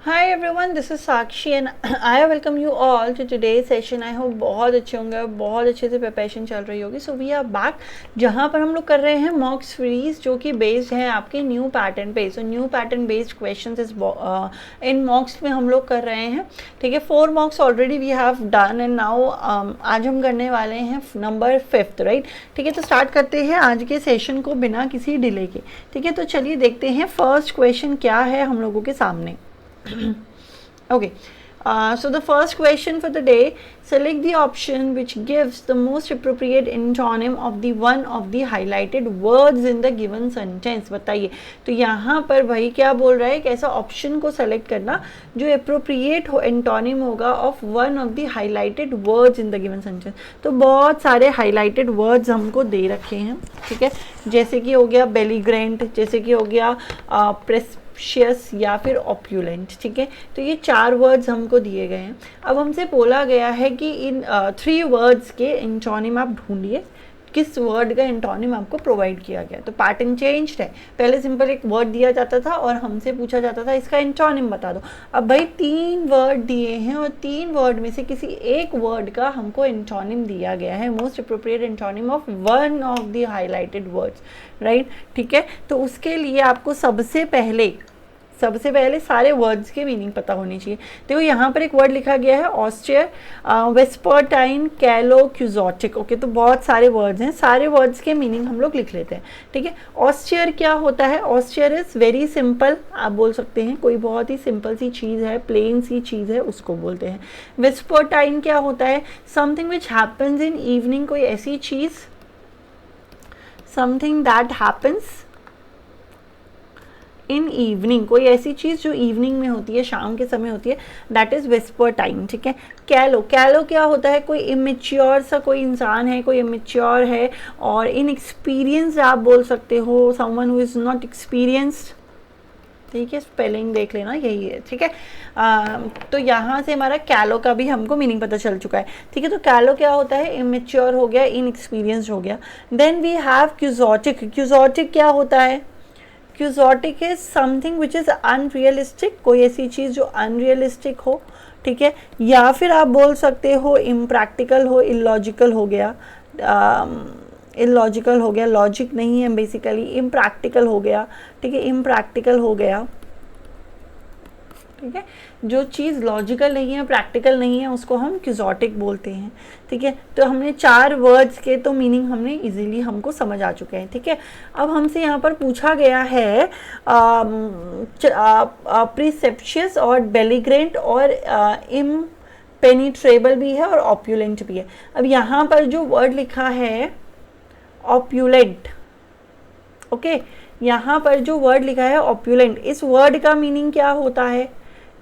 Hi everyone, this is Sakshi and I welcome you all to today's session. I hope बहुत अच्छे होंगे और बहुत अच्छे से प्रिपरेशन चल रही होगी. So we are back जहाँ पर हम लोग कर रहे हैं मॉक सीरीज जो कि बेस्ड है आपके न्यू पैटर्न पे. So new pattern based questions is in mocks में हम लोग कर रहे हैं. ठीक है, 4 mocks already we have done and now आज हम करने वाले हैं नंबर 5th, राइट. ठीक है, तो स्टार्ट करते हैं आज के सेशन को बिना किसी डिले के. ठीक है, तो चलिए देखते हैं फर्स्ट क्वेश्चन क्या है हम लोगों के सामने. Okay, so the first question for the day, select the option which gives the most appropriate antonym of the one of the highlighted words in the given sentence. बताइए, तो यहाँ पर भाई क्या बोल रहा है कि ऐसा ऑप्शन को सेलेक्ट करना जो अप्रोप्रिएट हो एंटोनिम होगा of one of the highlighted words in the given sentence. तो बहुत सारे हाईलाइटेड वर्ड्स हमको दे रखे हैं. ठीक है, जैसे कि हो गया बेलीग्रेंट, जैसे कि हो गया प्रेस्पिशियस या फिर ऑप्यूलेंट. ठीक है, तो ये 4 वर्ड्स हमको दिए गए हैं. अब हमसे बोला गया है कि इन 3 वर्ड्स के एंटोनिम आप ढूंढिए, किस वर्ड का एंटोनिम आपको प्रोवाइड किया गया. तो पैटर्न चेंज्ड है. पहले सिंपल एक वर्ड दिया जाता था और हमसे पूछा जाता था इसका एंटोनिम बता दो. अब भाई 3 वर्ड दिए हैं और 3 वर्ड में से किसी एक वर्ड का हमको एंटोनिम दिया गया है, most appropriate antonym of one of the highlighted words, right. ठीक है, तो उसके लिए आपको सबसे पहले सारे वर्ड्स के मीनिंग पता होनी चाहिए. देखो यहाँ पर एक वर्ड लिखा गया है ऑस्टियर, वेस्पर्टाइन, कैलो, क्यूजोटिक. ओके, तो बहुत सारे वर्ड्स हैं, सारे वर्ड्स के मीनिंग हम लोग लिख लेते हैं. ठीक है, ऑस्टियर क्या होता है? ऑस्टियर इज वेरी सिंपल, आप बोल सकते हैं कोई बहुत ही सिंपल सी चीज़ है, प्लेन सी चीज़ है, उसको बोलते हैं. वेस्पर्टाइन क्या होता है? Something which happens in evening, कोई ऐसी चीज़, something that happens in evening, कोई ऐसी चीज़ जो इवनिंग में होती है, शाम के समय होती है, दैट इज़ वेस्पर्टाइन. ठीक है, कैलो क्या होता है? कोई इमेच्योर सा कोई इंसान है, कोई इमेच्योर है और इनएक्सपीरियंस्ड आप बोल सकते हो, someone who is not experienced. ठीक है, स्पेलिंग देख लेना, यही है. ठीक है, तो यहाँ से हमारा कैलो का भी हमको मीनिंग पता चल चुका है. ठीक है, तो कैलो क्या होता है? इमेच्योर हो गया, इनएक्सपीरियंस्ड हो गया. Then we have quixotic. Quixotic क्या होता है? Quixotic is something which is unrealistic, कोई ऐसी चीज़ जो अनरियलिस्टिक हो. ठीक है, या फिर आप बोल सकते हो इम्प्रैक्टिकल हो, इलॉजिकल हो गया. इलॉजिकल हो गया, लॉजिक नहीं है बेसिकली, इम्प्रैक्टिकल हो गया. ठीक है, इम्प्रैक्टिकल हो गया. ठीक है, जो चीज़ लॉजिकल नहीं है, प्रैक्टिकल नहीं है, उसको हम क्यूजोटिक बोलते हैं. ठीक है, तो हमने 4 वर्ड्स के तो मीनिंग हमने इजीली हमको समझ आ चुके हैं. ठीक है, अब हमसे यहाँ पर पूछा गया है प्रिसेप्शियस और बेलीग्रेंट और इम्पेनिट्रेबल भी है और ऑप्यूलेंट भी है. अब यहाँ पर जो वर्ड लिखा है ऑप्यूलेंट, ओके, यहाँ पर जो वर्ड लिखा है ऑप्यूलेंट, इस वर्ड का मीनिंग क्या होता है?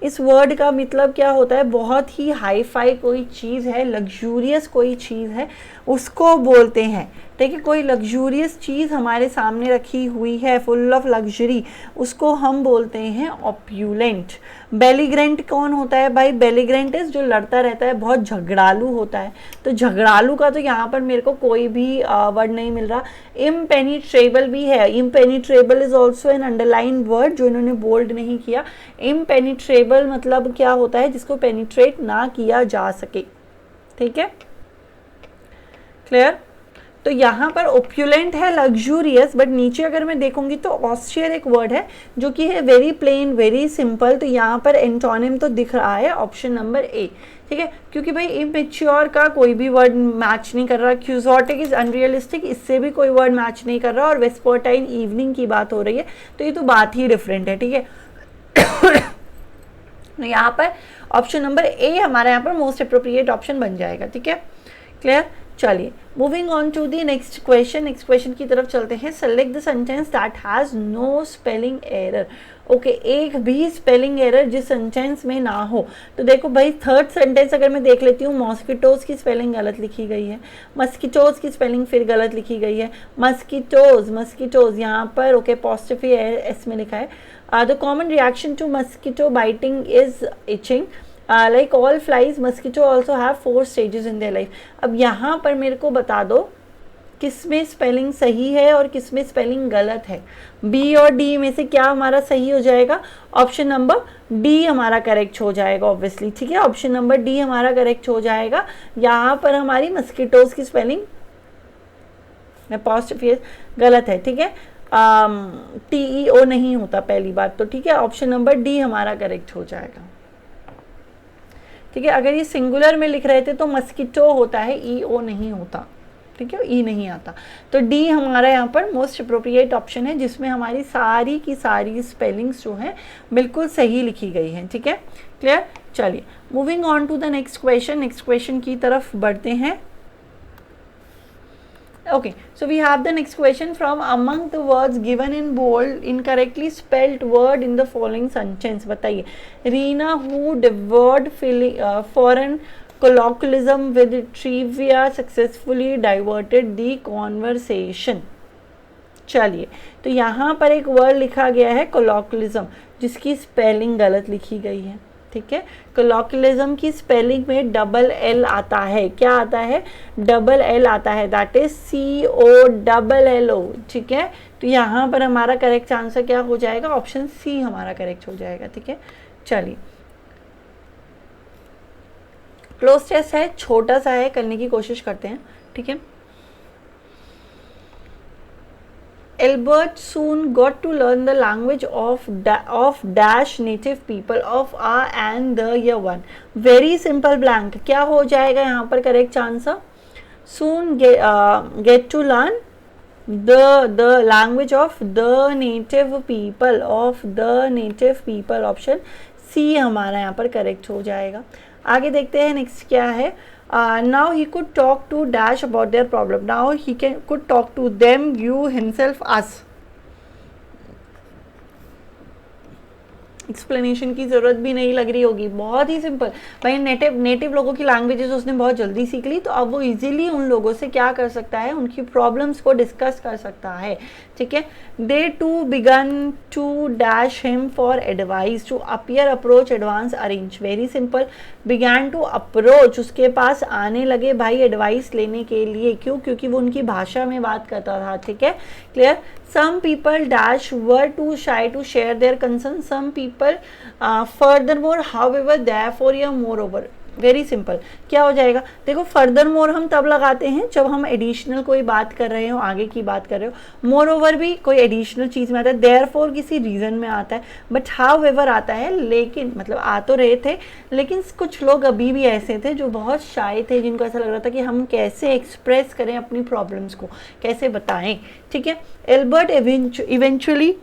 इस वर्ड का मतलब क्या होता है? बहुत ही हाई फाई कोई चीज़ है, लग्जूरियस कोई चीज़ है, उसको बोलते हैं. ठीक है, कोई लग्जूरियस चीज़ हमारे सामने रखी हुई है, फुल ऑफ लग्जरी, उसको हम बोलते हैं ऑप्यूलेंट. बेलीग्रेंट कौन होता है भाई? बेलीग्रेंट इज जो लड़ता रहता है, बहुत झगड़ालू होता है. तो झगड़ालू का तो यहाँ पर मेरे को कोई भी वर्ड नहीं मिल रहा. इम्पेनिट्रेबल भी है, impenetrable is also an underline word जो इन्होंने बोल्ड नहीं किया. इम्पेनिट्रेबल मतलब क्या होता है? जिसको पेनिट्रेट ना किया जा सके. ठीक है, क्लियर. तो यहाँ पर ओप्यूलेंट है, लग्जूरियस, बट नीचे अगर मैं देखूंगी तो ऑस्टियर एक वर्ड है जो कि है वेरी प्लेन, वेरी सिंपल. तो यहाँ पर एंटोनिम तो दिख रहा है ऑप्शन नंबर ए. ठीक है, क्योंकि भाई इमेच्योर का कोई भी वर्ड मैच नहीं कर रहा, क्यूजोटिक इज अनरियलिस्टिक, इससे भी कोई वर्ड मैच नहीं कर रहा, और वेस्पर्टाइन इवनिंग की बात हो रही है, तो ये तो बात ही डिफरेंट है. ठीक है, तो यहाँ पर ऑप्शन नंबर ए हमारा यहाँ पर मोस्ट अप्रोप्रिएट ऑप्शन बन जाएगा. ठीक है, क्लियर. चलिए, moving on to the next question. Next question की तरफ चलते हैं. Select the sentence that has no spelling error. Okay, एक भी स्पेलिंग एरर जिस सेंटेंस में ना हो. तो देखो भाई, थर्ड सेंटेंस अगर मैं देख लेती हूँ, मॉस्किटोज की स्पेलिंग गलत लिखी गई है, मस्किटोज की स्पेलिंग फिर गलत लिखी गई है. मस्किटोज यहाँ पर ओके पॉजिटिव एस में लिखा है. The common reaction to mosquito biting is itching. Like all flies, mosquito also have 4 stages in their life. अब यहाँ पर मेरे को बता दो किस में स्पेलिंग सही है और किस में स्पेलिंग गलत है। बी और डी में से क्या हमारा सही हो जाएगा? ऑप्शन नंबर डी हमारा करेक्ट हो जाएगा ऑब्वियसली, ठीक है, ऑप्शन नंबर डी हमारा करेक्ट हो जाएगा। यहाँ पर हमारी मस्कीटोज की स्पेलिंग अपोस्ट्रोफी गलत है, ठीक है, TEO नहीं होता पहली बात तो, ठीक है, ऑप्शन नंबर डी हमारा करेक्ट हो जाएगा, ठीक है। अगर ये सिंगुलर में लिख रहे थे तो मस्कीटो होता है, EO नहीं होता, ठीक है, ई नहीं आता, तो डी हमारा यहाँ पर मोस्ट अप्रोप्रिएट ऑप्शन है जिसमें हमारी सारी की सारी स्पेलिंग्स जो हैं बिल्कुल सही लिखी गई हैं, ठीक है, क्लियर। चलिए moving on to the next question, next question की तरफ बढ़ते हैं। Okay, so we have the next question from among the words given in bold incorrectly spelled word in the following sentence. बताइए, Reena who devoured foreign colloquialism with trivia successfully diverted the conversation. चलिए, तो यहाँ पर एक word लिखा गया है colloquialism जिसकी स्पेलिंग गलत लिखी गई है, ठीक है। कोलोक्वियलिज्म की स्पेलिंग में डबल एल आता है, क्या आता है? डबल एल आता है, दैट इज COLLO, ठीक है। तो यहाँ पर हमारा करेक्ट आंसर क्या हो जाएगा? ऑप्शन सी हमारा करेक्ट हो जाएगा, ठीक है। चलिए, क्लोज टेस्ट है, छोटा सा है, करने की कोशिश करते हैं, ठीक है। Albert soon got to learn the language of dash native people of R and the year 1. Very simple blank. क्या हो जाएगा यहाँ पर correct answer? Soon get to learn the language of the native people option C हमारा यहाँ पर correct हो जाएगा। आगे देखते हैं नेक्स्ट क्या है। Now he could talk to dash about their problem. Now he could talk to them, you, himself, us. Explanation की ज़रूरत भी नहीं लग रही होगी, बहुत ही सिंपल। भाई नेटिव लोगों की लैंग्वेजेस उसने बहुत जल्दी सीख ली, तो अब वो इजीली उन लोगों से क्या कर सकता है? उनकी प्रॉब्लम्स को डिस्कस कर सकता है, ठीक है। They to began to dash him for advice to appear approach advance arrange. Very simple, began to approach, उसके पास आने लगे भाई एडवाइस लेने के लिए, क्यों? क्योंकि वो उनकी भाषा में बात करता था, ठीक है, clear. Some people dash were too shy to share their concerns. Some people furthermore, however, therefore या moreover. वेरी सिंपल, क्या हो जाएगा? देखो, फर्दर मोर हम तब लगाते हैं जब हम एडिशनल कोई बात कर रहे हो, आगे की बात कर रहे हो। मोर ओवर भी कोई एडिशनल चीज़ में आता है, देयरफॉर किसी रीज़न में आता है, बट हाउएवर आता है, लेकिन मतलब आ तो रहे थे, लेकिन कुछ लोग अभी भी ऐसे थे जो बहुत शाय थे, जिनको ऐसा लग रहा था कि हम कैसे एक्सप्रेस करें अपनी प्रॉब्लम्स को, कैसे बताएं, ठीक है। Albert eventually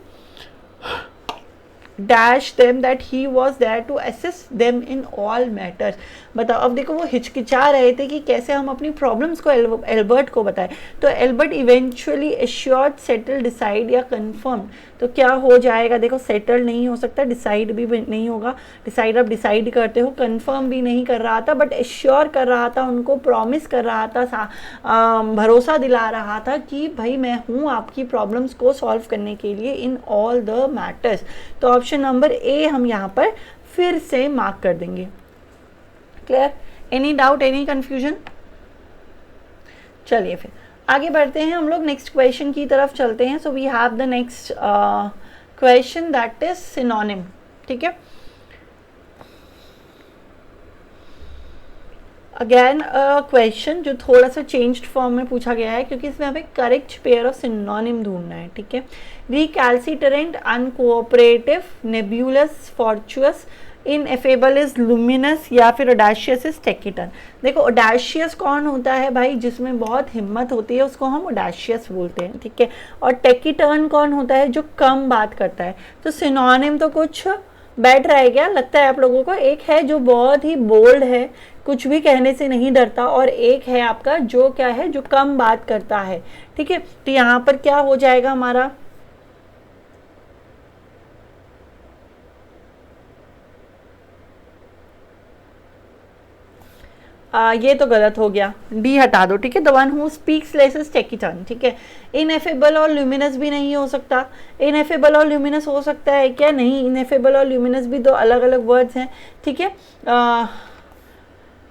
dash them that he was there to assist them in all matters. बताओ, अब देखो वो हिचकिचा रहे थे कि कैसे हम अपनी प्रॉब्लम्स को एल्बर्ट को बताएं, तो Albert eventually assured, settle, decide या कंफर्म, तो क्या हो जाएगा? देखो, सेटल नहीं हो सकता, डिसाइड भी नहीं होगा, डिसाइड आप डिसाइड करते हो, कंफर्म भी नहीं कर रहा था, बट एश्योर कर रहा था, उनको प्रॉमिस कर रहा था, भरोसा दिला रहा था कि भाई मैं हूँ आपकी प्रॉब्लम्स को सॉल्व करने के लिए इन ऑल द मैटर्स। तो ऑप्शन नंबर ए हम यहाँ पर फिर से मार्क कर देंगे। Clear? Any doubt, any confusion? चलिए फिर आगे बढ़ते हैं, हम लोग नेक्स्ट क्वेश्चन की तरफ चलते हैं। So we have the next question that is synonym, ठीक है। अगेन क्वेश्चन जो थोड़ा सा चेंज्ड फॉर्म में पूछा गया है, क्योंकि इसमें हमें करेक्ट पेयर ऑफ सिनोनिम ढूंढना है, ठीक है। Recalcitrant, uncooperative, nebulous, fortuitous, ineffable is luminous, या फिर ऑडेशियस इज टेकिटन। देखो, ऑडेशियस कौन होता है भाई? जिसमें बहुत हिम्मत होती है उसको हम ऑडेशियस बोलते हैं, ठीक है। और टेकिटन कौन होता है? जो कम बात करता है। तो सिनोनिम तो कुछ बैठ रहा है, क्या लगता है आप लोगों को? एक है जो बहुत ही बोल्ड है, कुछ भी कहने से नहीं डरता, और एक है आपका जो क्या है, जो कम बात करता है, ठीक है। तो यहाँ पर क्या हो जाएगा हमारा? ये तो गलत हो गया, डी हटा दो, ठीक है। The one who speaks less is taciturn, ठीक है। इनएफेबल और ल्यूमिनस भी नहीं हो सकता। इनएफेबल और ल्यूमिनस हो सकता है क्या? नहीं, इनएफेबल और ल्यूमिनस भी दो अलग अलग वर्ड्स हैं, ठीक है।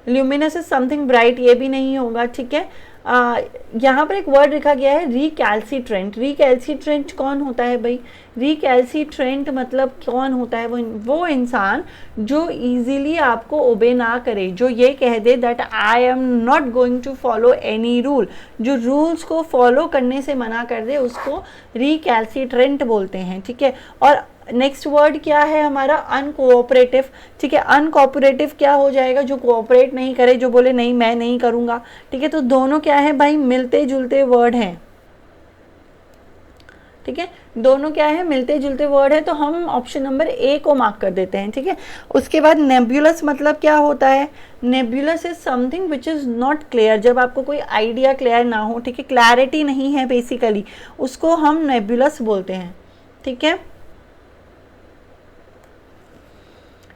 ल्यूमिनस इज समथिंग ब्राइट, ये भी नहीं होगा, ठीक है। यहाँ पर एक वर्ड लिखा गया है रिकैल्सिट्रेंट। रिकैल्सिट्रेंट कौन होता है भाई? रिकैल्सिट्रेंट मतलब कौन होता है? वो इंसान जो इजीली आपको ओबे ना करे, जो ये कह दे that I am not going to follow any rule, जो रूल्स को फॉलो करने से मना कर दे, उसको रिकैल्सिट्रेंट बोलते हैं, ठीक है। और नेक्स्ट वर्ड क्या है हमारा? अनकोऑपरेटिव, ठीक है। अनकोऑपरेटिव क्या हो जाएगा? जो कोऑपरेट नहीं करे, जो बोले नहीं मैं नहीं करूँगा, ठीक है। तो दोनों क्या है भाई? मिलते जुलते वर्ड हैं, ठीक है। दोनों क्या है? मिलते जुलते वर्ड है। तो हम ऑप्शन नंबर ए को मार्क कर देते हैं, ठीक है। उसके बाद नेबुलस मतलब क्या होता है? नेबुलस is something which is not clear. जब आपको कोई आइडिया क्लियर ना हो, ठीक है, क्लैरिटी नहीं है बेसिकली, उसको हम नेबुलस बोलते हैं, ठीक है,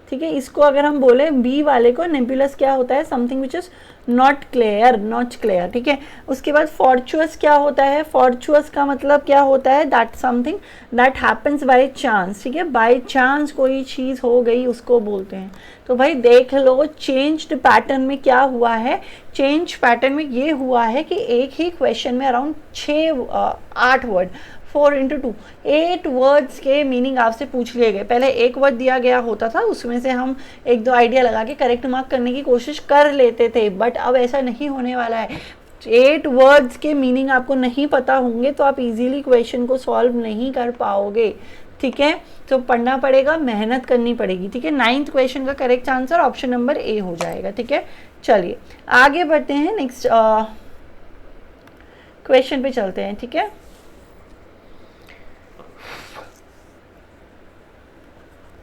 ठीक है। इसको अगर हम बोले बी वाले को, नेबुलस क्या होता है? Something which is not clear, not clear, ठीक है। उसके बाद फॉर्चुअस क्या होता है? फॉर्चुअस का मतलब क्या होता है? That something that happens by chance, ठीक है। बाय चांस कोई चीज़ हो गई, उसको बोलते हैं। तो भाई देख लो चेंज्ड पैटर्न में क्या हुआ है। चेंज पैटर्न में ये हुआ है कि एक ही क्वेश्चन में अराउंड 8 वर्ड, 4 into 2, 8 वर्ड्स के मीनिंग आपसे पूछ लिए गए। पहले एक वर्ड दिया गया होता था, उसमें से हम एक दो आइडिया लगा के करेक्ट मार्क करने की कोशिश कर लेते थे, बट अब ऐसा नहीं होने वाला है। 8 वर्ड्स के मीनिंग आपको नहीं पता होंगे तो आप इजीली क्वेश्चन को सॉल्व नहीं कर पाओगे, ठीक है। तो पढ़ना पड़ेगा, मेहनत करनी पड़ेगी, ठीक है। 9th क्वेश्चन का करेक्ट आंसर ऑप्शन नंबर ए हो जाएगा, ठीक है। चलिए आगे बढ़ते हैं, नेक्स्ट क्वेश्चन पे चलते हैं, ठीक है।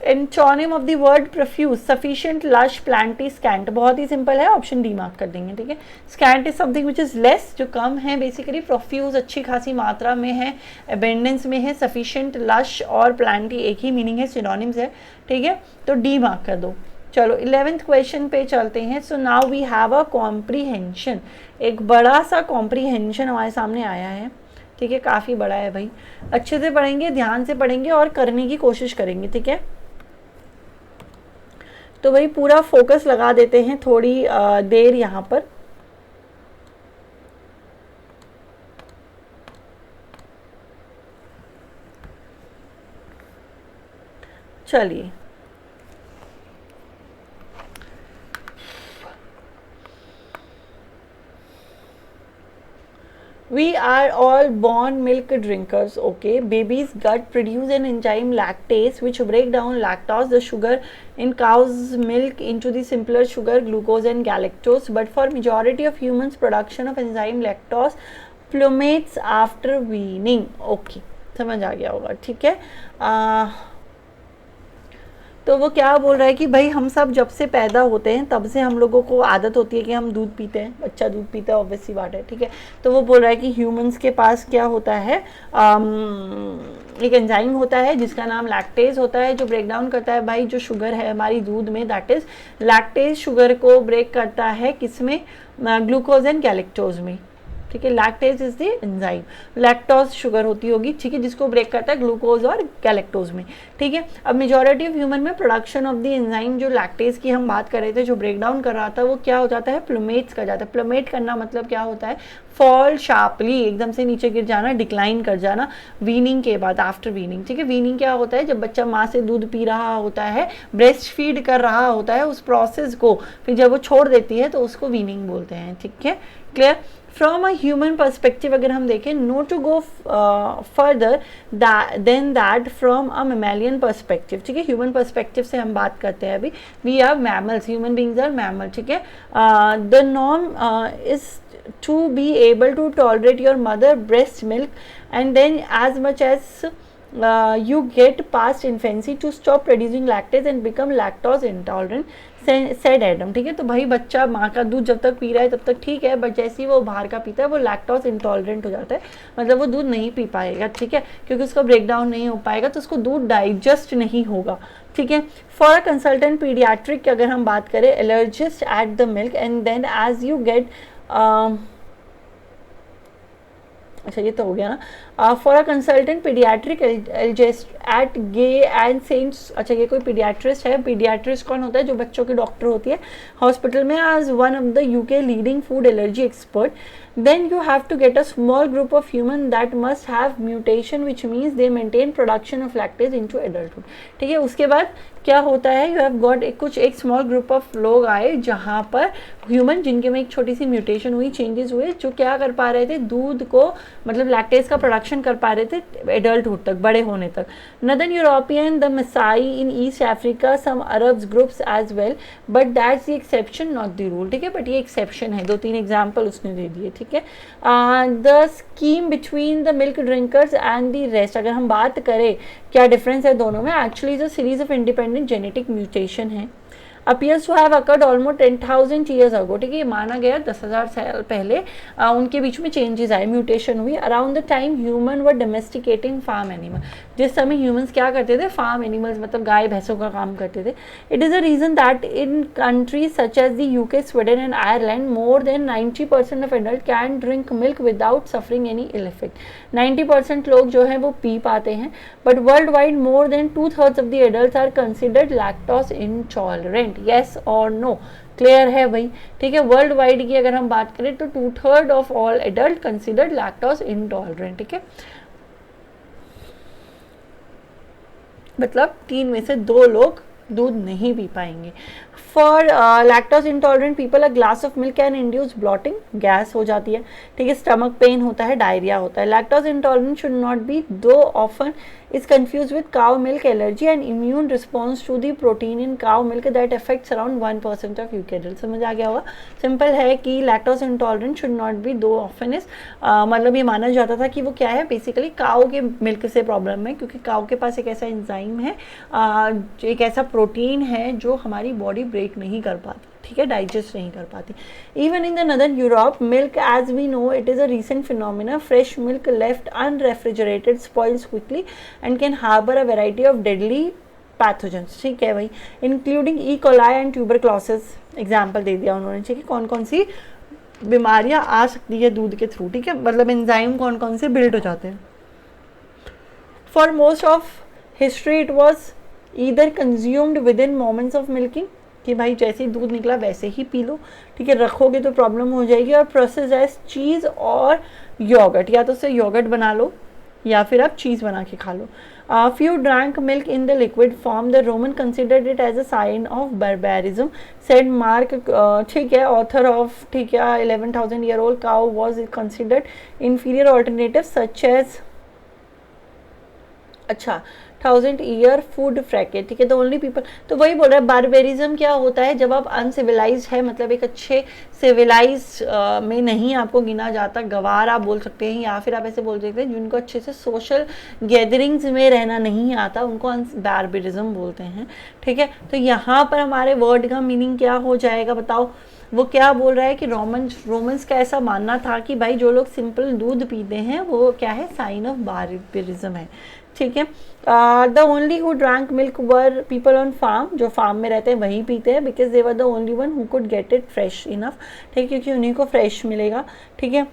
Antonym of the word profuse, sufficient, lush, Plantae, scent. बहुत ही सिंपल है, ऑप्शन डी मार्क कर देंगे, ठीक है। Scent is something which is less, जो कम है बेसिकली। प्रोफ्यूज अच्छी खासी मात्रा में है, अबेंडेंस में है। सफिशिएंट, लश और प्लांटी एक ही मीनिंग है, सिनोनिम्स है, ठीक है। तो डी मार्क कर दो। चलो 11th क्वेश्चन पे चलते हैं। So now we have a comprehension. एक बड़ा सा कॉम्प्रीहेंशन हमारे सामने आया है, ठीक है। काफ़ी बड़ा है भाई, अच्छे से पढ़ेंगे, ध्यान से पढ़ेंगे और करने की कोशिश करेंगे, ठीक है। तो भाई पूरा फोकस लगा देते हैं थोड़ी देर यहाँ पर। चलिए We are all born milk drinkers, okay? Baby's gut produce an enzyme lactase which break down lactose, the sugar in cow's milk, into the simpler sugar, glucose and galactose. But for majority of humans, production of enzyme lactose plummets after weaning. Okay, समझ आ गया होगा, ठीक है। तो वो क्या बोल रहा है कि भाई हम सब जब से पैदा होते हैं तब से हम लोगों को आदत होती है कि हम दूध पीते हैं, बच्चा दूध पीता है, ऑब्वियसली बात है, ठीक है। तो वो बोल रहा है कि ह्यूमंस के पास क्या होता है, एक एंजाइम होता है जिसका नाम लैक्टेज होता है, जो ब्रेक डाउन करता है भाई जो शुगर है हमारी दूध में, दैट इज लैक्टेज शुगर को ब्रेक करता है किसमें? ग्लूकोज एंड गैलेक्टोज में, ठीक है। Lactase is the enzyme, lactose sugar होती होगी, ठीक है, जिसको ब्रेक करता है ग्लूकोज और गैलेक्टोज में, ठीक है। अब मेजॉरिटी ऑफ ह्यूमन में प्रोडक्शन ऑफ द एंजाइम, जो लैक्टेज की हम बात कर रहे थे, जो ब्रेक डाउन कर रहा था, वो क्या हो जाता है? प्लूमेट्स कर जाता है। प्लूमेट करना मतलब क्या होता है? फॉल शार्पली, एकदम से नीचे गिर जाना, डिक्लाइन कर जाना वीनिंग के बाद, आफ्टर वीनिंग, ठीक है। वीनिंग क्या होता है? जब बच्चा माँ से दूध पी रहा होता है, ब्रेस्ट फीड कर रहा होता है, उस प्रोसेस को फिर जब वो छोड़ देती है तो उसको वीनिंग बोलते हैं, ठीक है। Clear? From a human perspective अगर हम देखें, no to go further than that from a mammalian perspective, ठीक है। ह्यूमन परस्पेक्टिव से हम बात करते हैं अभी, we are mammals, human beings are mammal, ठीक है। The norm is to be able to tolerate your mother breast milk and then as much as you get past infancy to stop producing lactase and become lactose intolerant, said Adam, ठीक है। तो भाई बच्चा माँ का दूध जब तक पी रहा है तब तक ठीक है, बट जैसे ही वो बाहर का पीता है वो लैक्टोज इंटॉलरेंट हो जाता है, मतलब वो दूध नहीं पी पाएगा, ठीक है, क्योंकि उसका ब्रेक डाउन नहीं हो पाएगा, तो उसको दूध डाइजेस्ट नहीं होगा, ठीक है। फॉर अ कंसल्टेंट पीडियाट्रिक अगर हम बात करें, allergist at the milk and then as you get अच्छा ये तो हो गया ना। For a consultant paediatric allergist at Guy's and saints, अच्छा ये कोई पीडियाट्रिस्ट है। पीडियाट्रिस्ट कौन होता है? जो बच्चों की डॉक्टर होती है हॉस्पिटल में, as one of the UK leading food allergy expert, then you have to get a small group of human that must have mutation which means they maintain production of lactase into adulthood. ठीक है, उसके बाद क्या होता है, you have got एक small group of लोग आए जहाँ पर ह्यूमन जिनके में एक छोटी सी म्यूटेशन हुई, चेंजेस हुए, जो क्या कर पा रहे थे, दूध को मतलब लैक्टेज का प्रोडक्शन कर पा रहे थे एडल्टहुड तक, बड़े होने तक. Northern European, the Maasai in East Africa, some Arabs groups as well, but that's the exception not the rule. ठीक है, बट ये एक्सेप्शन है, 2-3 एग्जाम्पल उसने दे दिए. ठीक है, the scheme between the milk drinkers and the rest, अगर हम बात करें क्या डिफरेंस है दोनों में, एक्चुअली जो series of independent genetic mutation है appears to have occurred almost 10,000 years ago. ठीक है, ये माना गया 10,000 साल पहले उनके बीच में चेंजेस आए, म्यूटेशन हुई. Around the time human were domesticating farm animal, जिस समय ह्यूमंस क्या करते थे, फार्म एनिमल्स मतलब गाय भैंसों का काम करते थे. It is a reason that in countries such as the UK, Sweden and Ireland more than 90% of adult can drink milk without suffering any ill effect. 90% लोग जो हैं वो पी पाते हैं, but world wide more than 2/3 of the adult are considered lactose intolerant. Yes और नो, clear है भाई. ठीक है, वर्ल्ड वाइड की अगर हम बात करें तो 2/3 of all adult considered lactose intolerant. ठीक है, मतलब 3 में से 2 लोग दूध नहीं पी पाएंगे. For lactose intolerant people a glass of milk can induce blotting, gas हो जाती है. ठीक है, स्टमक पेन होता है, डायरिया होता है. Lactose intolerant should not be, दो often is confused with cow milk allergy and immune response to the protein in cow milk that affects around 1% of UK adults. समझ आ गया होगा. सिंपल है कि lactose intolerant should not be, दो often is मतलब ये माना जाता था कि वो क्या है, बेसिकली काऊ के मिल्क से प्रॉब्लम है, क्योंकि काऊ के पास एक ऐसा एंजाइम है, एक ऐसा प्रोटीन है जो हमारी बॉडी ब्रेक नहीं कर पाती. ठीक है, डाइजेस्ट नहीं कर पाती. Even in the northern Europe milk as we know it is a recent phenomena. Fresh milk left unrefrigerated spoils quickly and can harbour a variety of deadly pathogens. ठीक है भाई, including E coli and tuberculosis. Example दे दिया उन्होंने. ठीक है, कौन कौन सी बीमारियां आ सकती है दूध के थ्रू. ठीक है, मतलब एंजाइम कौन कौन से बिल्ड हो जाते हैं. For most of history it was either consumed with in moments of milking, कि भाई जैसे ही दूध निकला वैसे ही पी लो. ठीक है, रखोगे तो प्रॉब्लम हो जाएगी. और प्रोसेस एज चीज़ और योगर्ट, या तो उससे योगर्ट बना लो या फिर आप चीज़ बना के खा लो. Few drank milk in the liquid form. The Roman considered it as a sign of barbarism, said Mark. ठीक है, ऑथर ऑफ, ठीक है, 11,000 year old cow was considered inferior alternative such as, अच्छा, 1000 ईयर फूड फ्रैकेट. ठीक है, the only people, तो वही बोल रहा है बारबेरिज्म क्या होता है, जब आप अनसिविलाइज है, मतलब एक अच्छे सिविलाइज में नहीं आपको गिना जाता, गवार आप बोल सकते हैं, या फिर आप ऐसे बोल सकते हैं जिनको अच्छे से सोशल गैदरिंग्स में रहना नहीं आता, उनको बारबेरिज्म बोलते हैं. ठीक है, तो यहाँ पर हमारे वर्ड का मीनिंग क्या हो जाएगा बताओ. वो क्या बोल रहा है कि रोमन्स का ऐसा मानना था कि भाई जो लोग सिंपल दूध पीते हैं वो क्या है, साइन ऑफ बारबेरिज्म है. ठीक है, the only who drank milk were people on farm, जो फार्म में रहते हैं वही पीते हैं, because they were the only one who could get it fresh enough. ठीक है, क्योंकि उन्हीं को फ्रेश मिलेगा. ठीक है,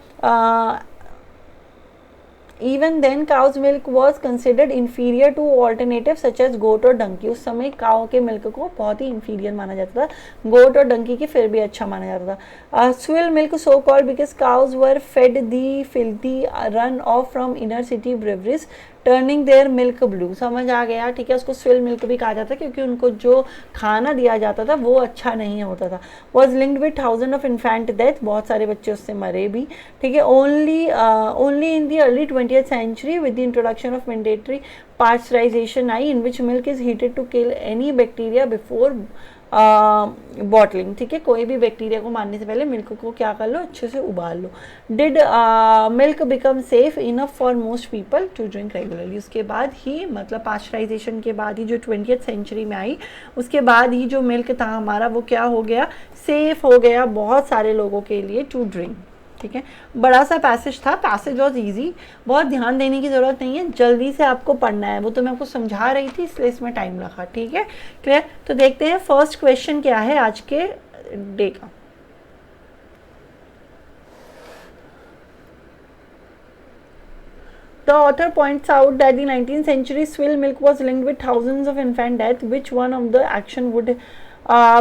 even then cow's milk was considered inferior to alternatives such as goat और donkey. उस समय काऊ के मिल्क को बहुत ही inferior माना जाता था, गोट और डंकी की फिर भी अच्छा माना जाता था. Swill milk so called because cows were fed the filthy run off from inner city breweries turning their milk blue. समझ आ गया. ठीक है, उसको स्विल मिल्क भी कहा जाता है क्योंकि उनको जो खाना दिया जाता था वो अच्छा नहीं होता था. Was linked with 1000 of infant death, बहुत सारे बच्चे उससे मरे भी. ठीक है, only in the early 20th century with the introduction of mandatory pasteurisation I in which milk is heated to kill any bacteria before bottling. ठीक है, कोई भी बैक्टीरिया को मारने से पहले मिल्क को क्या कर लो, अच्छे से उबाल लो. Did milk become safe enough for most people to drink regularly. उसके बाद ही, मतलब पास्चराइजेशन के बाद ही, जो 20th सेंचुरी में आई, उसके बाद ही जो मिल्क था हमारा वो क्या हो गया, सेफ हो गया बहुत सारे लोगों के लिए टू ड्रिंक. ठीक है, बड़ा सा पैसेज था, पैसेज वॉज ईजी, बहुत ध्यान देने की ज़रूरत नहीं है, जल्दी से आपको पढ़ना है, वो तो मैं आपको समझा रही थी इसलिए इसमें टाइम लगा. ठीक है, क्लियर. तो देखते हैं फर्स्ट क्वेश्चन क्या है आज के डे का. The author points out that the 19th century swill milk was linked with thousands of infant death. Which one of the action would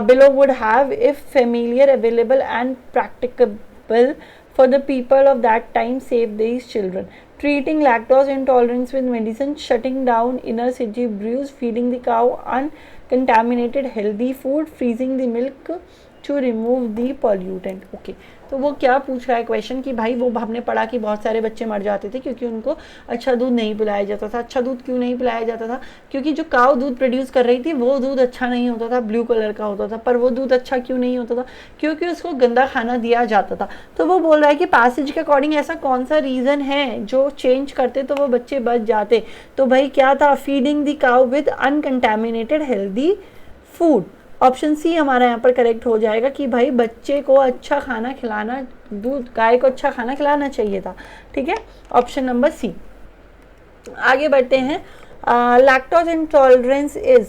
below would have if familiar, available and practicable for the people of that time saved these children. Treating lactose intolerance with medicine, shutting down inner city brews, feeding the cow uncontaminated healthy food, freezing the milk to remove the pollutant. Okay, तो वो क्या पूछ रहा है question कि भाई वो हमने पढ़ा कि बहुत सारे बच्चे मर जाते थे क्योंकि उनको अच्छा दूध नहीं पिलाया जाता था. अच्छा दूध क्यों नहीं पिलाया जाता था? क्योंकि जो काऊ दूध प्रोड्यूस कर रही थी वो दूध अच्छा नहीं होता था, ब्लू कलर का होता था. पर वो दूध अच्छा क्यों नहीं होता था? क्योंकि उसको गंदा खाना दिया जाता था. तो वो बोल रहा है कि पैसेज के अकॉर्डिंग ऐसा कौन सा रीज़न है जो चेंज करते तो वो बच्चे बच जाते. तो भाई क्या था? Feeding the cow with uncontaminated healthy food. Option C हमारा यहाँ पर करेक्ट हो जाएगा कि भाई बच्चे को अच्छा खाना खिलाना, दूध गाय को अच्छा खाना खिलाना चाहिए था. ठीक है, ऑप्शन नंबर सी. आगे बढ़ते हैं. Lactose intolerance is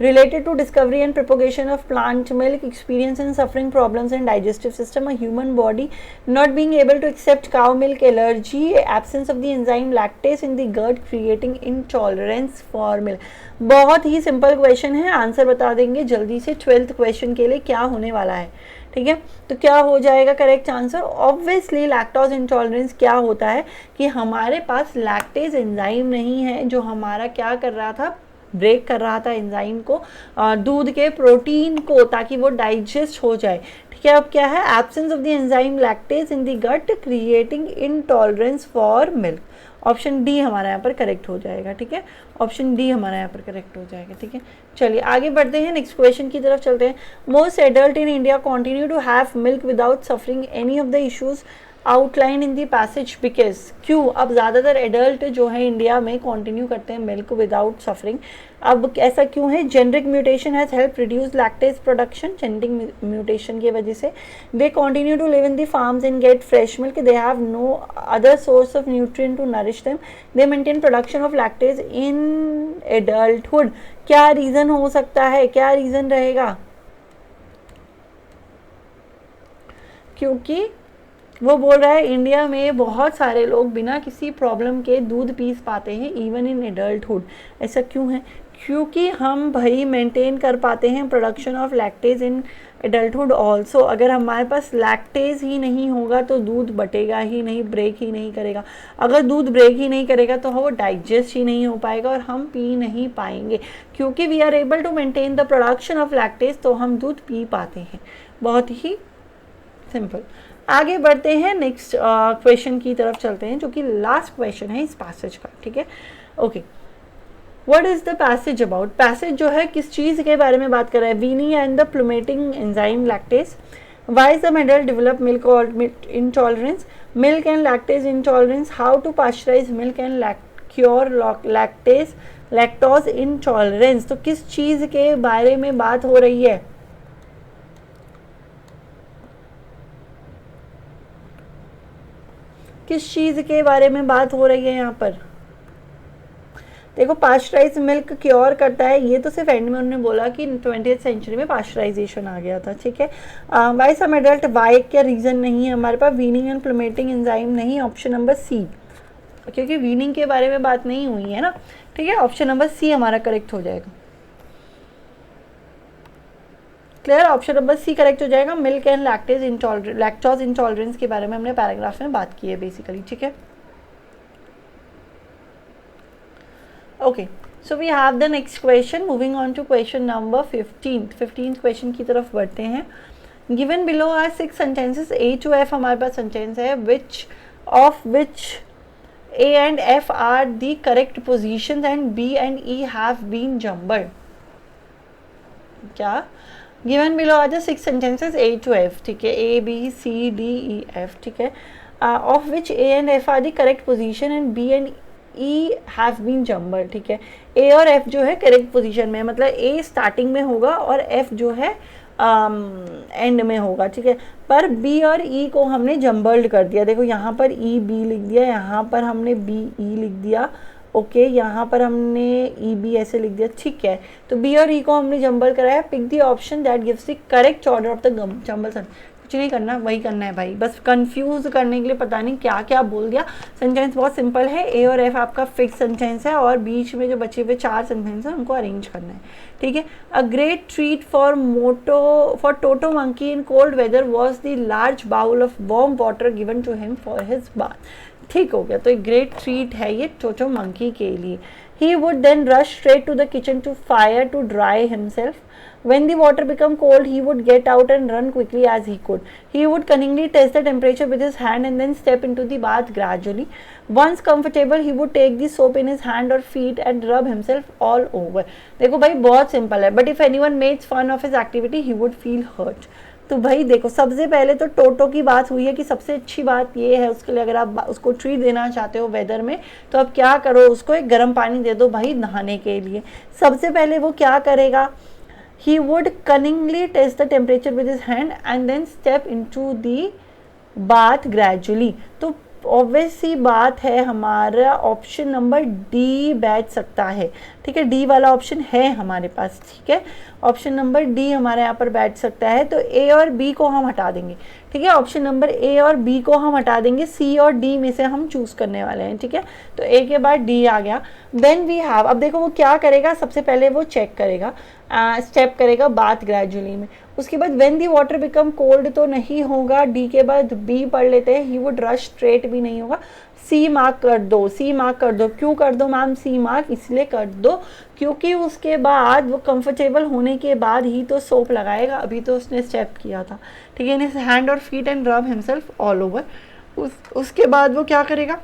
related to discovery and propagation of plant milk, experience and suffering problems in digestive system, a human body not being able to accept cow milk, allergy, absence of the enzyme lactase in the gut creating intolerance for milk. बहुत ही simple question है, answer बता देंगे जल्दी से. 12th question के लिए क्या होने वाला है? ठीक है, तो क्या हो जाएगा correct answer? Obviously lactose intolerance क्या होता है कि हमारे पास लैक्टेज एंजाइम नहीं है जो हमारा क्या कर रहा था, ब्रेक कर रहा था एंजाइम को, दूध के प्रोटीन को, ताकि वो डाइजेस्ट हो जाए. ठीक है, अब क्या है? Absence of the enzyme lactase in the gut creating intolerance for milk. Option D हमारा यहाँ पर करेक्ट हो जाएगा. ठीक है, ऑप्शन डी हमारा यहाँ पर करेक्ट हो जाएगा. ठीक है, चलिए आगे बढ़ते हैं, नेक्स्ट क्वेश्चन की तरफ चलते हैं. Most adult in India continue to have milk without suffering any of the issues outline in the passage because. क्यों? अब ज़्यादातर एडल्ट जो है इंडिया में कंटिन्यू करते हैं मिल्क विदाउट सफरिंग. अब ऐसा क्यों है? Genetic mutation has help reduce lactase production. Genetic mutation की वजह से they continue to live in the farms and get fresh milk. They have no other source of nutrient to nourish them. They maintain production of lactase in adulthood. क्या reason हो सकता है? क्या reason रहेगा? क्योंकि वो बोल रहा है इंडिया में बहुत सारे लोग बिना किसी प्रॉब्लम के दूध पी पाते हैं इवन इन एडल्टहुड. ऐसा क्यों है? क्योंकि हम भाई मेंटेन कर पाते हैं production of lactase in adulthood also. अगर हमारे पास लैक्टेज ही नहीं होगा तो दूध बटेगा ही नहीं, ब्रेक ही नहीं करेगा. अगर दूध ब्रेक ही नहीं करेगा तो वो डाइजेस्ट ही नहीं हो पाएगा और हम पी नहीं पाएंगे. क्योंकि we are able to maintain the production of lactase तो हम दूध पी पाते हैं. बहुत ही सिंपल. आगे बढ़ते हैं, नेक्स्ट क्वेश्चन की तरफ चलते हैं जो कि लास्ट क्वेश्चन है इस पैसेज का. ठीक है, okay. What is the passage about? Passage जो है किस चीज़ के बारे में बात कर रहा है? Weaning and the plummeting enzyme lactase. Why some adult develop milk intolerance, milk and lactase intolerance, how to pasteurise milk and cure lactose intolerance. तो किस चीज़ के बारे में बात हो रही है? किस चीज़ के बारे में बात हो रही है यहाँ पर? देखो, पास्चराइज मिल्क क्योर करता है, ये तो सिर्फ एंड में उन्होंने बोला कि 20th सेंचुरी में पास्चराइजेशन आ गया था. ठीक है, वाई सम एडल्ट, वाई क्या रीज़न नहीं है हमारे पास? वीनिंग एंड प्लूमेटिंग एंजाइम नहीं, ऑप्शन नंबर सी, क्योंकि वीनिंग के बारे में बात नहीं हुई है ना. ठीक है, ऑप्शन नंबर सी हमारा करेक्ट हो जाएगा. Clear, option number C correct हो जाएगा. मिल्क एंड लैक्टोज इंटॉलरेंस के बारे में हमने पैराग्राफ में बात की है बेसिकली. ठीक है, okay. So we have the next question. Moving on to question number 15th question की तरफ बढ़ते हैं. Given below are 6 sentences. A to F हमारे पास सेंटेंस है. विच A and F are the correct positions and B and E have been jumbled. क्या? Given below are the 6 sentences A to F. ठीक है, A, B, C, D, E, F. ठीक है, of which A and F are the correct position and B and E have been jumbled. ठीक है, A और F जो है correct position में है, मतलब A स्टार्टिंग में होगा और F जो है एंड में होगा. ठीक है, पर बी और ई को हमने जम्बल्ड कर दिया. देखो यहाँ पर ई बी लिख दिया, यहाँ पर हमने बी ई लिख दिया. ओके, यहाँ पर हमने ई बी ऐसे लिख दिया. ठीक है, तो बी और ई को हमने जम्बल कराया. Pick the option that gives the correct order of the jumble. कुछ नहीं करना, वही करना है भाई, बस कंफ्यूज करने के लिए पता नहीं क्या क्या बोल दिया। सेंटेंस बहुत सिंपल है, ए और एफ आपका फिक्स सेंटेंस है और बीच में जो बचे हुए 4 सेंटेंस हैं उनको अरेंज करना है, ठीक है। A great treat for Toto monkey in cold weather was the large bowl of warm water given to him for his bath. ठीक हो गया, तो एक ग्रेट ट्रीट है ये टोटो मंकी के लिए। He would then rush straight to the kitchen to fire to dry himself. When the water became cold, he would get out and run quickly as he could. He would cunningly test the temperature with his hand and then step into the bath gradually. Once comfortable, he would take the soap in his hand or feet and rub himself all over. देखो भाई बहुत simple है, but if anyone made fun of his activity, he would feel hurt. तो भाई देखो, सबसे पहले तो टोटो की बात हुई है कि सबसे अच्छी बात ये है उसके लिए, अगर आप उसको ट्रीट देना चाहते हो वेदर में, तो आप क्या करो, उसको एक गर्म पानी दे दो भाई नहाने के लिए। सबसे पहले वो क्या करेगा, he would cunningly test the temperature with his hand and then step into the bath gradually। तो ऑब्वियस सी बात है, हमारा ऑप्शन नंबर डी बैठ सकता है, ठीक है, डी वाला ऑप्शन है हमारे पास, ठीक है, ऑप्शन नंबर डी हमारे यहाँ पर बैठ सकता है। तो ए और बी को हम हटा देंगे, ठीक है, ऑप्शन नंबर ए और बी को हम हटा देंगे, सी और डी में से हम चूज करने वाले हैं, ठीक है। तो ए के बाद डी आ गया। देन वी हैव, अब देखो वो क्या करेगा, सबसे पहले वो चेक करेगा, स्टेप करेगा बाथ ग्रेजुअली में। उसके बाद when the water become cold तो नहीं होगा, डी के बाद बी पढ़ लेते हैं, ही वुड रश स्ट्रेट भी नहीं होगा। सी मार्क कर दो, सी मार्क कर दो। क्यों कर दो मैम सी मार्क, इसलिए कर दो क्योंकि उसके बाद वो कंफर्टेबल होने के बाद ही तो सोप लगाएगा, अभी तो उसने स्टेप किया था, ठीक है। इन हैंड और फीट एंड रब हिमसेल्फ ऑल ओवर। उसके बाद वो क्या करेगा,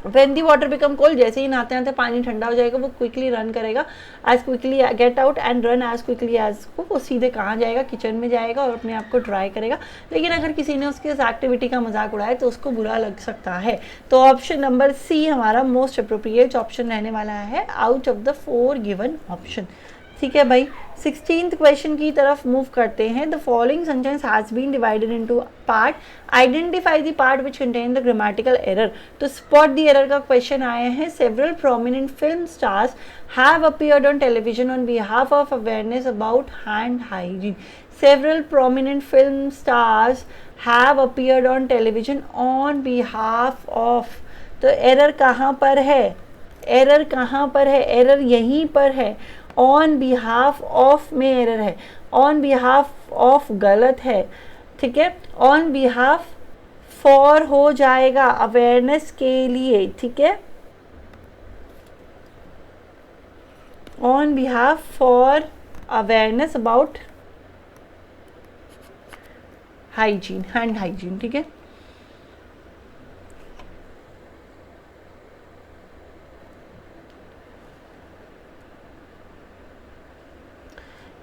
When the water become cold, जैसे ही नहाते नहाते पानी ठंडा हो जाएगा, वो क्विकली रन करेगा, as quickly get out and run as quickly as, वो सीधे कहाँ जाएगा, किचन में जाएगा और अपने आप को ड्राई करेगा। लेकिन अगर किसी ने उसकी इस एक्टिविटी का मजाक उड़ाया तो उसको बुरा लग सकता है। तो ऑप्शन नंबर सी हमारा मोस्ट अप्रोप्रिएट ऑप्शन रहने वाला है out of the 4 given option, ठीक है भाई। 16th क्वेश्चन की तरफ मूव करते हैं। The following sentence has been divided into part, identify the part which contain the grammatical error. तो स्पॉट द एरर का क्वेश्चन आया है। Several prominent film stars have appeared on television on behalf of awareness about hand hygiene. Several prominent film stars have appeared on television on behalf of, तो error कहाँ पर है, error कहाँ पर है, एरर यहीं पर है। ऑन बिहाफ ऑफ में एरर है, ऑन बिहाफ ऑफ गलत है, ठीक है। ऑन बिहाफ फॉर हो जाएगा अवेयरनेस के लिए, ठीक है। On behalf for awareness about hygiene, hand hygiene, ठीक है।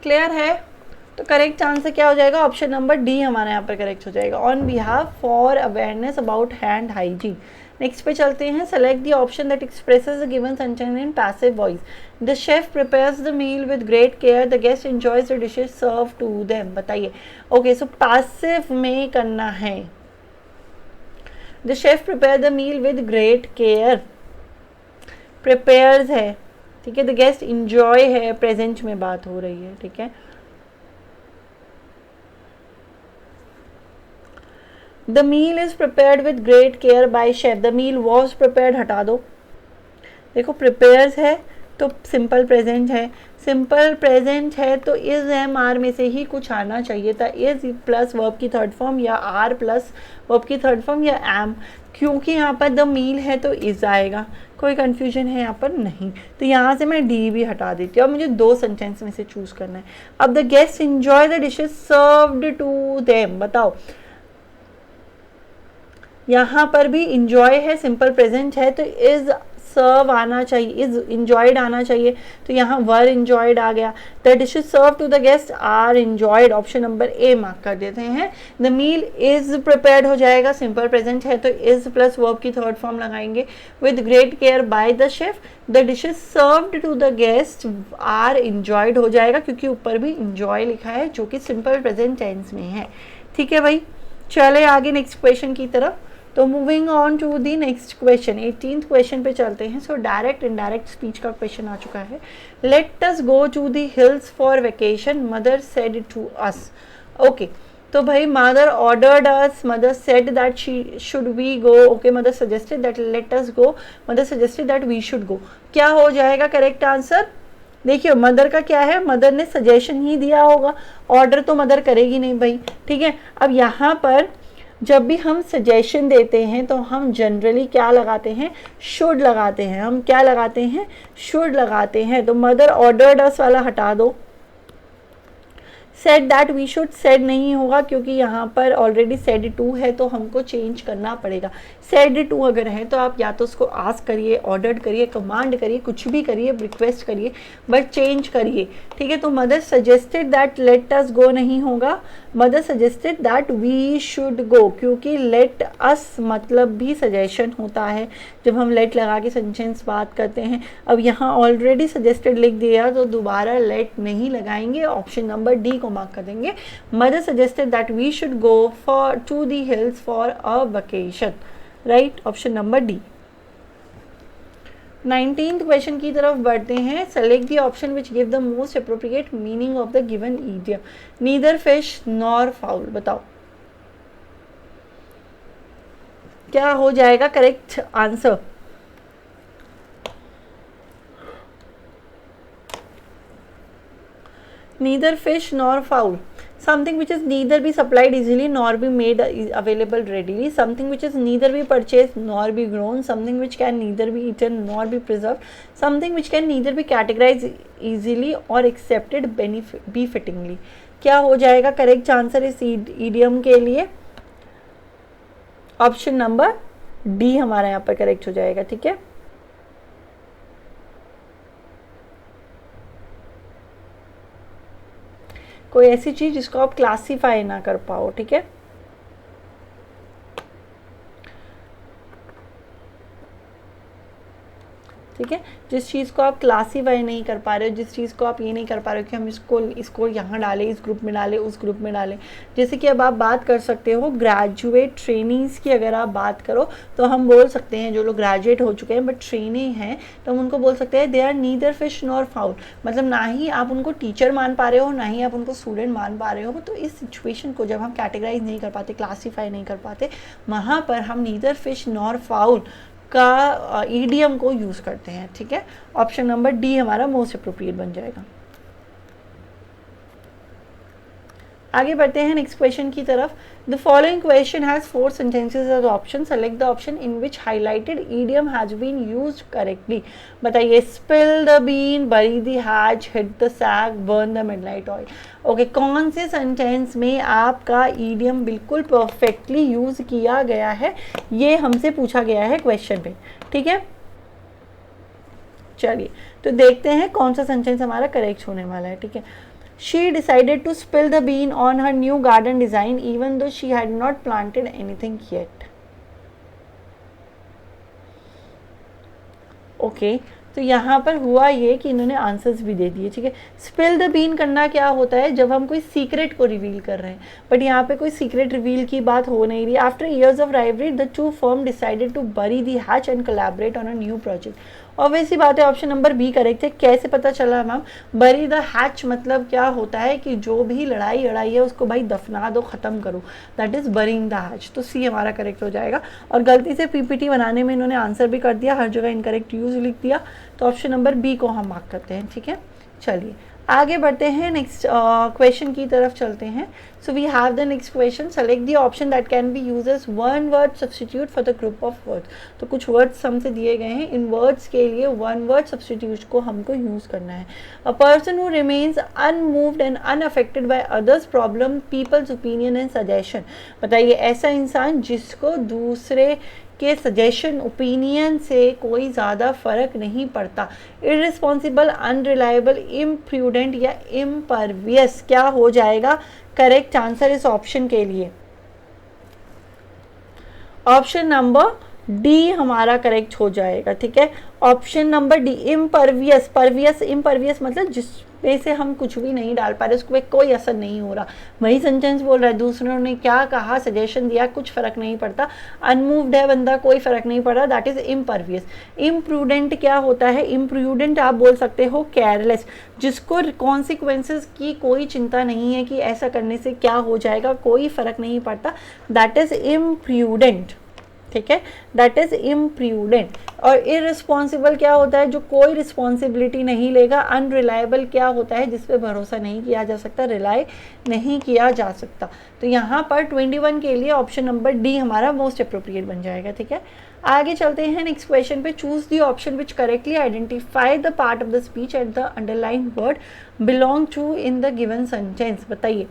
क्लियर है, तो करेक्ट आंसर क्या हो जाएगा, ऑप्शन नंबर डी हमारे यहाँ पर करेक्ट हो जाएगा, on behalf for awareness about hand hygiene. Next पे चलते हैं। Select the option that expresses the given sentence in passive voice. The chef prepares the meal with great care, the guest enjoys the dishes serve to them. बताइए, okay, so passive में करना है। The chef prepare the meal with great care, prepares है, ठीक है। The guest enjoy है, present में बात हो रही है, ठीक है। The meal is prepared with great care by chef, the meal was prepared हटा दो। देखो प्रिपेयर्स है तो सिंपल प्रेजेंट है, सिंपल प्रेजेंट है तो इज एम आर में से ही कुछ आना चाहिए था, इज प्लस वर्ब की थर्ड फॉर्म या आर प्लस वर्ब की थर्ड फॉर्म या एम। क्योंकि यहाँ पर द मील है तो इज आएगा, कोई कंफ्यूजन है यहाँ पर नहीं। तो यहाँ से मैं डी भी हटा देती हूँ। अब मुझे 2 सेंटेंस में से चूज करना है। अब the guest enjoy the dishes served to them, बताओ यहाँ पर भी इंजॉय है, सिंपल प्रेजेंट है तो इज सर्व आना चाहिए, इज इंजॉयड आना चाहिए, तो यहाँ वर इंजॉयड आ गया। The dishes serve to the guest are enjoyed, option number A mark कर देते हैं। द मील इज प्रिपेयर्ड हो जाएगा, सिंपल प्रेजेंट है तो इज प्लस वर्ब की थर्ड फॉर्म लगाएंगे। With great care by the chef, the dishes served to the guest are enjoyed हो जाएगा क्योंकि ऊपर भी इंजॉय लिखा है जो कि सिंपल प्रेजेंट टेंस में है, ठीक है भाई। चले आगे नेक्स्ट क्वेश्चन की तरफ। तो moving on to the next question, 18th question पे चलते हैं। सो डायरेक्ट इनडायरेक्ट स्पीच का क्वेश्चन आ चुका है। Let us go to the hills for vacation, mother said to us. Okay, तो भाई mother ordered us, mother said that she should we go, okay mother suggested that let us go, mother suggested that we should go. क्या हो जाएगा correct answer? देखिए mother का क्या है, mother ने सजेशन ही दिया होगा, ऑर्डर तो मदर करेगी नहीं भाई, ठीक है। अब यहाँ पर जब भी हम सजेशन देते हैं तो हम जनरली क्या लगाते हैं, शुड लगाते हैं। हम क्या लगाते हैं, शुड लगाते हैं। तो मदर ऑर्डर्ड अस वाला हटा दो, said that we should, said नहीं होगा क्योंकि यहाँ पर ऑलरेडी सेड टू है तो हमको चेंज करना पड़ेगा। सेड टू अगर है तो आप या तो उसको आस्क करिए, ऑर्डर करिए, कमांड करिए, कुछ भी करिए, रिक्वेस्ट करिए, बट चेंज करिए, ठीक है। तो mother suggested that let us go नहीं होगा, mother suggested that we should go, क्योंकि लेट अस मतलब भी सजेशन होता है जब हम लेट लगा के सेंटेंस बात करते हैं। अब यहाँ ऑलरेडी सजेस्टेड लिख दिया तो दोबारा लेट नहीं लगाएंगे, ऑप्शन नंबर डी को मार्क कर देंगे। Mother suggested that we should go for to the hills for a vacation, right, option number D. 19th question की तरफ बढ़ते हैं। Select the option which give the most appropriate meaning of the given idiom. Neither fish nor fowl, बताओ क्या हो जाएगा correct answer? Neither fish nor fowl. Something which is neither be supplied easily nor be made available readily. Something which is neither be purchased nor be grown. Something which can neither be eaten nor be preserved. Something which can neither be categorized easily or accepted befittingly. क्या हो जाएगा correct answer इस idiom के लिए? Option number D हमारा यहाँ पर correct हो जाएगा, ठीक है। कोई ऐसी चीज जिसको आप क्लासीफाई ना कर पाओ, ठीक है। ठीक है, जिस चीज़ को आप क्लासीफाई नहीं कर पा रहे हो, जिस चीज़ को आप ये नहीं कर पा रहे हो कि हम इसको यहाँ डालें, इस ग्रुप में डालें, उस ग्रुप में डालें। जैसे कि अब आप बात कर सकते हो ग्रेजुएट ट्रेनिंग्स की, अगर आप बात करो तो हम बोल सकते हैं जो लोग ग्रेजुएट हो चुके हैं बट ट्रेनी हैं तो हम उनको बोल सकते हैं they are neither fish nor fowl. मतलब ना ही आप उनको टीचर मान पा रहे हो, ना ही आप उनको स्टूडेंट मान पा रहे हो। तो इस सिचुएशन को जब हम कैटेगराइज नहीं कर पाते, क्लासीफाई नहीं कर पाते, वहाँ पर हम नीदर फिश नॉर फाउल का ईडियम को यूज़ करते हैं, ठीक है। ऑप्शन नंबर डी हमारा मोस्ट अप्रोप्रिएट बन जाएगा। आगे बढ़ते हैं नेक्स्ट क्वेश्चन की तरफ। The following question has 4 sentences as option, select the option in which highlighted idiom has been used correctly. बताइए, spill the bean, bury the hatch, hit the sack, burn the midnight oil. Okay, कौन से sentence में आपका idiom बिल्कुल perfectly use किया गया है, ये हमसे पूछा गया है क्वेश्चन पे, ठीक है। चलिए तो देखते हैं कौन सा सेंटेंस हमारा करेक्ट होने वाला है, ठीक है। She decided to spill the bean on her new garden design even though she had not planted anything yet. Okay, तो यहाँ पर हुआ ये कि इन्होंने आंसर्स भी दे दिए, ठीक है। स्पिल द बीन करना क्या होता है, जब हम कोई सीक्रेट को रिवील कर रहे हैं, बट यहाँ पे कोई सीक्रेट रिवील की बात हो नहीं रही। After years of rivalry the two firm decided to bury the hatch and collaborate on a new project. Obviously बात है, ऑप्शन नंबर बी करेक्ट है। कैसे पता चला मैम? बरी द हैच मतलब क्या होता है कि जो भी लड़ाई लड़ाई है उसको भाई दफना दो, ख़त्म करो, दैट इज़ बरिंग द हैच। तो सी हमारा करेक्ट हो जाएगा। और गलती से पीपीटी बनाने में इन्होंने आंसर भी कर दिया, हर जगह इनकरेक्ट यूज लिख दिया, तो ऑप्शन नंबर बी को हम मार्क करते हैं, ठीक है। चलिए आगे बढ़ते हैं, नेक्स्ट क्वेश्चन की तरफ चलते हैं। So we have the next question, select the option that can be use as one word substitute for the group of words. तो कुछ वर्ड्स हमसे दिए गए हैं, इन वर्ड्स के लिए वन वर्ड सब्सटीट्यूट को हमको यूज करना है। A person who remains unmoved and unaffected by others problem, peoples opinion and suggestion. बताइए, ऐसा इंसान जिसको दूसरे के सजेशन, ओपिनियन से कोई ज़्यादा फर्क नहीं पड़ता। इररिस्पॉन्सिबल, अनरिलायबल, इम्प्रूडेंट या इम्परवियस, क्या हो जाएगा करेक्ट आंसर इस ऑप्शन के लिए? ऑप्शन नंबर डी हमारा करेक्ट हो जाएगा, ठीक है। Option number D, impervious. Pervious, impervious मतलब पे से हम कुछ भी नहीं डाल पा रहे, उसको पे कोई असर नहीं हो रहा, वही सेंटेंस बोल रहा है, दूसरों ने क्या कहा, सजेशन दिया, कुछ फर्क नहीं पड़ता, अनमूव्ड है बंदा, कोई फर्क नहीं पड़ रहा, दैट इज इम्परवियस। इम्प्रूडेंट क्या होता है? इम्प्रूडेंट आप बोल सकते हो केयरलेस, जिसको कॉन्सिक्वेंसेस की कोई चिंता नहीं है कि ऐसा करने से क्या हो जाएगा, कोई फर्क नहीं पड़ता, दैट इज इम्प्रूडेंट। ठीक है, दैट इज इम्प्रूडेंट। और इररिस्पॉन्सिबल क्या होता है? जो कोई रिस्पॉन्सिबिलिटी नहीं लेगा। अनरिलायबल क्या होता है? जिस पे भरोसा नहीं किया जा सकता, रिलाई नहीं किया जा सकता। तो यहाँ पर 21 के लिए ऑप्शन नंबर डी हमारा मोस्ट अप्रोप्रिएट बन जाएगा। ठीक है, आगे चलते हैं नेक्स्ट क्वेश्चन पे। Choose the option which correctly identify the part of the speech and the underline word belong to in the given sentence. बताइए।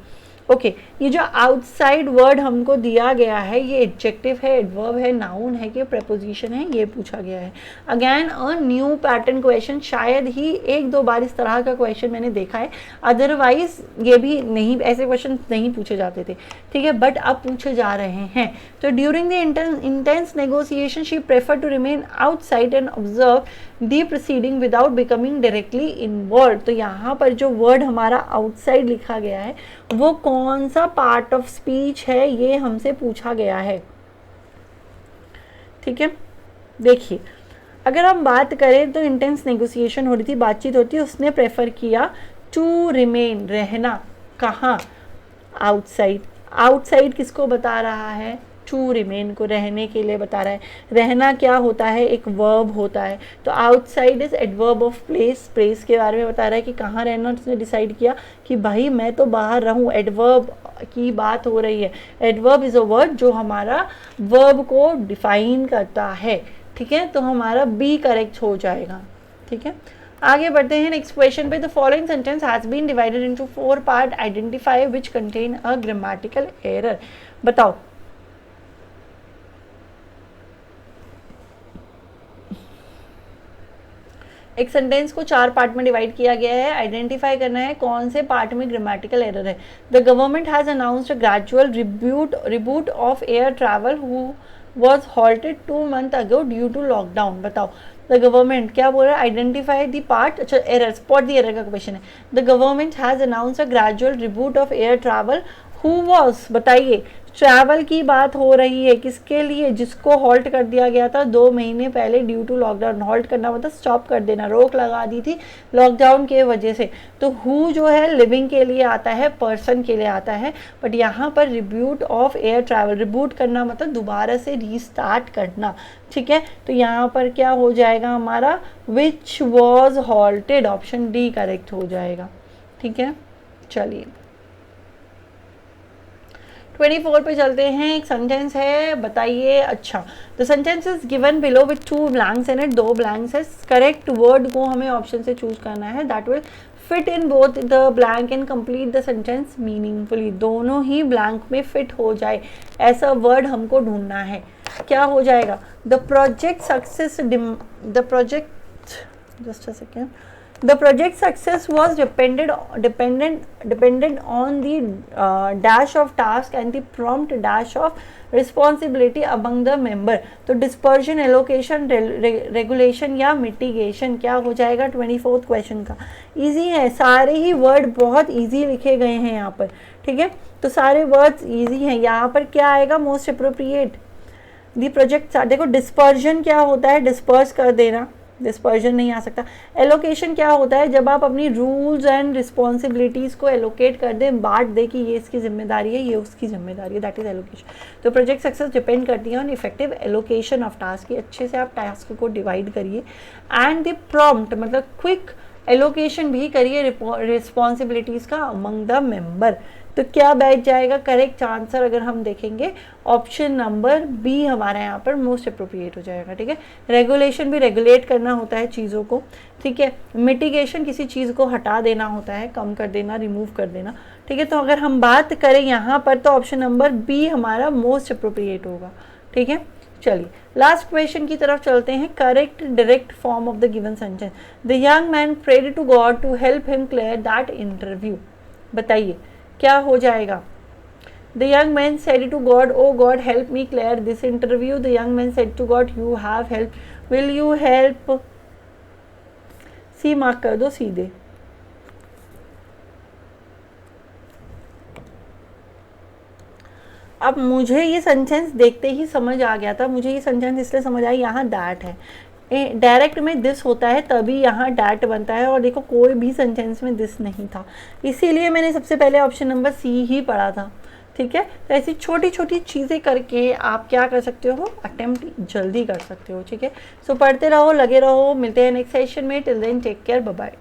ओके, ये जो आउटसाइड वर्ड हमको दिया गया है, ये एडजेक्टिव है, एडवर्ब है, नाउन है कि प्रेपोजिशन है, ये पूछा गया है। Again a new pattern question, शायद ही एक दो बार इस तरह का क्वेश्चन मैंने देखा है, अदरवाइज ये भी नहीं, ऐसे क्वेश्चन नहीं पूछे जाते थे। ठीक है, बट अब पूछे जा रहे हैं। तो during the intense negotiation she prefer to remain outside and observe the proceeding without becoming directly involve. तो यहाँ पर जो वर्ड हमारा आउटसाइड लिखा गया है, वो कौन सा पार्ट ऑफ स्पीच है, ये हमसे पूछा गया है। ठीक है, देखिए, अगर हम बात करें तो इंटेंस नेगोशिएशन हो रही थी, बातचीत होती है, उसने प्रेफर किया टू रिमेन, रहना, कहाँ? आउटसाइड। आउटसाइड किसको बता रहा है? टू रिमेन को, रहने के लिए बता रहा है। रहना क्या होता है? एक वर्ब होता है। तो outside is adverb of place, place के बारे में बता रहा है कि कहाँ रहना। उसने डिसाइड किया कि भाई मैं तो बाहर रहूँ, एडवर्ब की बात हो रही है। एडवर्ब इज अ वर्ड जो हमारा वर्ब को डिफाइन करता है। ठीक है, तो हमारा बी करेक्ट हो जाएगा। ठीक है, आगे बढ़ते हैं नेक्स्ट क्वेश्चन पे। The following sentence has been divided into 4 part, identify which contain a grammatical error. बताओ। एक सेंटेंस को 4 पार्ट में डिवाइड किया गया है, आइडेंटिफाई करना है कौन से पार्ट में ग्रामेटिकल एरर है। The government has announced a gradual reboot of air travel who was halted 2 months ago due to lockdown. बताओ, द गवर्नमेंट क्या बोल रहा है? आइडेंटिफाई द पार्ट, अच्छा एरर, स्पॉट द एरर का क्वेश्चन है। The government has announced a gradual reboot of air travel who was, बताइए, travel की बात हो रही है, किसके लिए? जिसको हॉल्ट कर दिया गया था 2 महीने पहले ड्यू टू लॉकडाउन। हॉल्ट करना मतलब स्टॉप कर देना, रोक लगा दी थी लॉकडाउन के वजह से। तो हु जो है लिविंग के लिए आता है, पर्सन के लिए आता है, बट यहाँ पर rebut of air travel, reboot करना मतलब दोबारा से रीस्टार्ट करना। ठीक है, तो यहाँ पर क्या हो जाएगा हमारा? Which was halted, option D correct हो जाएगा। ठीक है, चलिए 24 पे चलते हैं। एक सेंटेंस है, बताइए। अच्छा, the sentence is given below with 2 blanks in it, 2 blanks है। करेक्ट वर्ड को हमें ऑप्शन से चूज करना है, that will fit in both the blank and complete the sentence meaningfully. दोनों ही ब्लैंक में फिट हो जाए ऐसा वर्ड हमको ढूंढना है। क्या हो जाएगा? The project success, the project, just a second, the project success was depended on the dash of task and the prompt dash of responsibility among the member। तो dispersion, allocation, regulation या mitigation क्या हो जाएगा 24th question का? Easy है, सारे ही word बहुत easy लिखे गए हैं यहाँ पर। ठीक है, तो सारे वर्ड्स इजी हैं। यहाँ पर क्या आएगा? Most appropriate. दी प्रोजेक्ट, देखो डिस्पर्जन क्या होता है? डिस्पर्स कर देना, डिस्पर्जन नहीं आ सकता। एलोकेशन क्या होता है? जब आप अपनी रूल्स एंड रिस्पॉन्सिबिलिटीज़ को एलोकेट कर दें, बांट दें कि ये इसकी जिम्मेदारी है, ये उसकी जिम्मेदारी है, दैट इज एलोकेशन। तो प्रोजेक्ट सक्सेस डिपेंड करती है on effective allocation of task, अच्छे से आप टास्क को डिवाइड करिए। एंड द प्रॉम्प्ट मतलब क्विक एलोकेशन भी करिए रिस्पॉन्सिबिलिटीज़ का अमंग द मेंबर। तो क्या बैठ जाएगा? करेक्ट आंसर अगर हम देखेंगे ऑप्शन नंबर बी हमारा यहाँ पर मोस्ट अप्रोप्रिएट हो जाएगा। ठीक है, रेगुलेशन भी रेगुलेट करना होता है चीज़ों को। ठीक है, मिटिगेशन किसी चीज़ को हटा देना होता है, कम कर देना, रिमूव कर देना। ठीक है, तो अगर हम बात करें यहाँ पर तो ऑप्शन नंबर बी हमारा मोस्ट अप्रोप्रिएट होगा। ठीक है, चलिए लास्ट क्वेश्चन की तरफ चलते हैं। Correct direct form of the given sentence. The young man prayed to God to help him clear that interview. बताइए क्या हो जाएगा? The young man said to God, "Oh God, help me clear this interview." The young man said to God, "You have helped. Will you help?" C mark कर दो सीधे। अब मुझे ये सेंटेंस देखते ही समझ आ गया था, मुझे ये सेंटेंस इसलिए समझ आई, यहाँ दैट है, डायरेक्ट में दिस होता है तभी यहाँ डैट बनता है, और देखो कोई भी सेंटेंस में दिस नहीं था, इसीलिए मैंने सबसे पहले ऑप्शन नंबर सी ही पढ़ा था। ठीक है, तो ऐसी छोटी छोटी चीज़ें करके आप क्या कर सकते हो, अटेम्प्ट जल्दी कर सकते हो। ठीक है, सो पढ़ते रहो, लगे रहो, मिलते हैं नेक्स्ट सेशन में। Till then take care, bye bye.